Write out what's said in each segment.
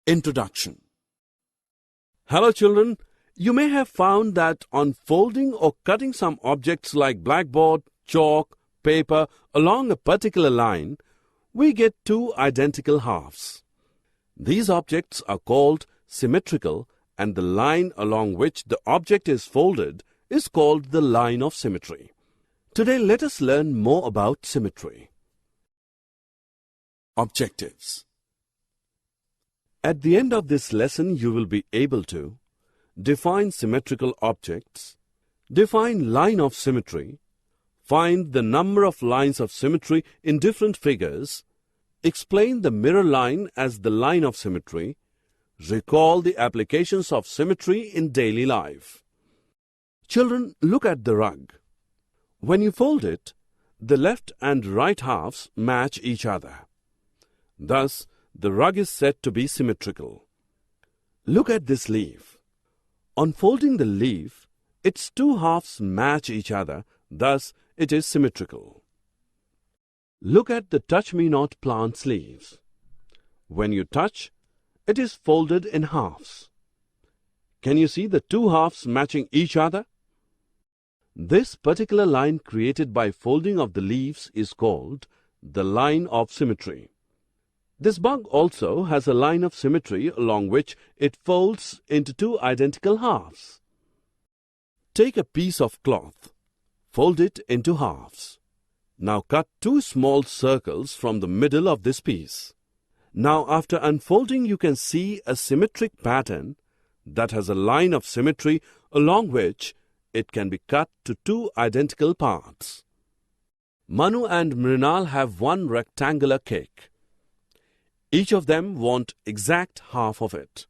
Introduction. Hello children, you may have found that on folding or cutting some objects like blackboard, chalk, paper along a particular line, we get two identical halves. These objects are called symmetrical, and the line along which the object is folded is called the line of symmetry. Today let us learn more about symmetry. Objectives. At the end of this lesson, you will be able to define symmetrical objects, define line of symmetry, find the number of lines of symmetry in different figures, explain the mirror line as the line of symmetry, recall the applications of symmetry in daily life. Children, look at the rug. When you fold it, the left and right halves match each other. Thus, the rug is said to be symmetrical. Look at this leaf. On folding the leaf, its two halves match each other, thus it is symmetrical. Look at the touch-me-not plant's leaves. When you touch, it is folded in halves. Can you see the two halves matching each other? This particular line created by folding of the leaves is called the line of symmetry. This bug also has a line of symmetry along which it folds into two identical halves. Take a piece of cloth. Fold it into halves. Now cut two small circles from the middle of this piece. Now after unfolding, you can see a symmetric pattern that has a line of symmetry along which it can be cut to two identical parts. Manu and Mrinal have one rectangular cake. Each of them want exact half of it.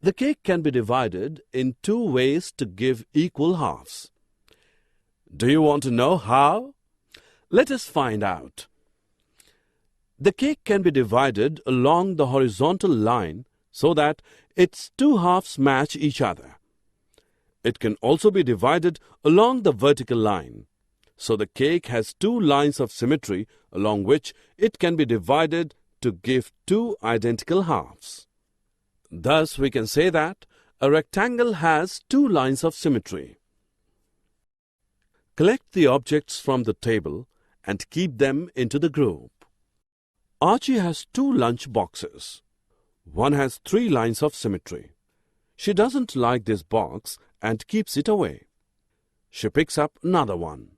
The cake can be divided in two ways to give equal halves. Do you want to know how? Let us find out. The cake can be divided along the horizontal line so that its two halves match each other. It can also be divided along the vertical line. So the cake has two lines of symmetry along which it can be divided to give two identical halves. Thus, we can say that a rectangle has two lines of symmetry. Collect the objects from the table and keep them into the group. Archie has two lunch boxes. One has three lines of symmetry. She doesn't like this box and keeps it away. She picks up another one.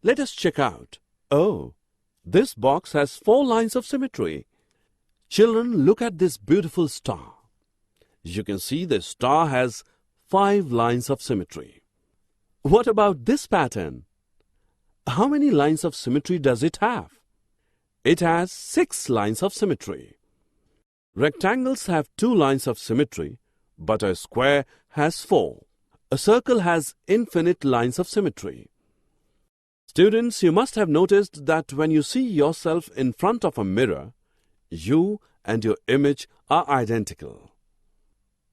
Let us check out. Oh, this box has four lines of symmetry. Children, look at this beautiful star. You can see the star has 5 lines of symmetry. What about this pattern? How many lines of symmetry does it have? It has 6 lines of symmetry. Rectangles have 2 lines of symmetry, but a square has 4. A circle has infinite lines of symmetry. Students, you must have noticed that when you see yourself in front of a mirror, you and your image are identical.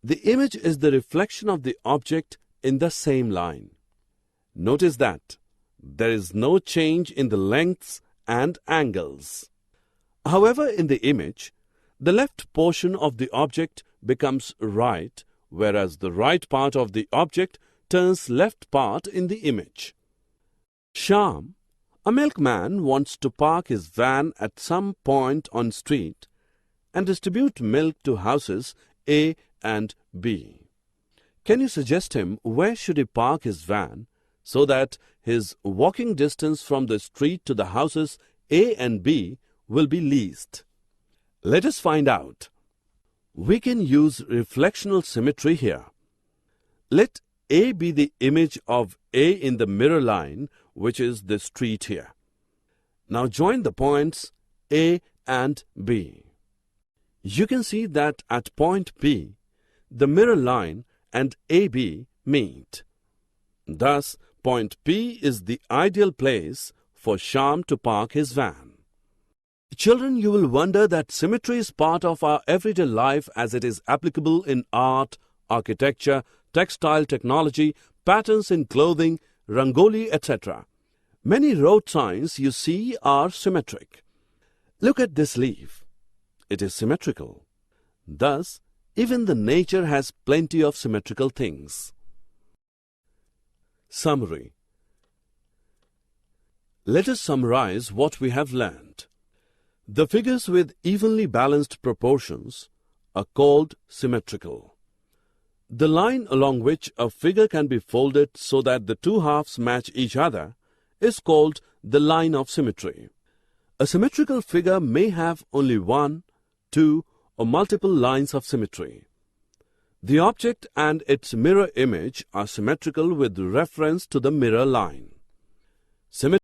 The image is the reflection of the object in the same line. Notice that there is no change in the lengths and angles. However, in the image, the left portion of the object becomes right, whereas the right part of the object turns left part in the image. Shyam, a milkman, wants to park his van at some point on street and distribute milk to houses A and B. Can you suggest him where should he park his van so that his walking distance from the street to the houses A and B will be least? Let us find out. We can use reflectional symmetry here. Let A be the image of A in the mirror line, which is the street here. Now join the points A and B. You can see that at point B, the mirror line and AB meet. Thus, point P is the ideal place for Shyam to park his van. Children, you will wonder that symmetry is part of our everyday life as it is applicable in art, architecture, textile technology, patterns in clothing, rangoli, etc. Many road signs you see are symmetric. Look at this leaf. It is symmetrical. Thus, even the nature has plenty of symmetrical things. Summary. Let us summarize what we have learned. The figures with evenly balanced proportions are called symmetrical. The line along which a figure can be folded so that the two halves match each other is called the line of symmetry. A symmetrical figure may have only one, two, or multiple lines of symmetry. The object and its mirror image are symmetrical with reference to the mirror line.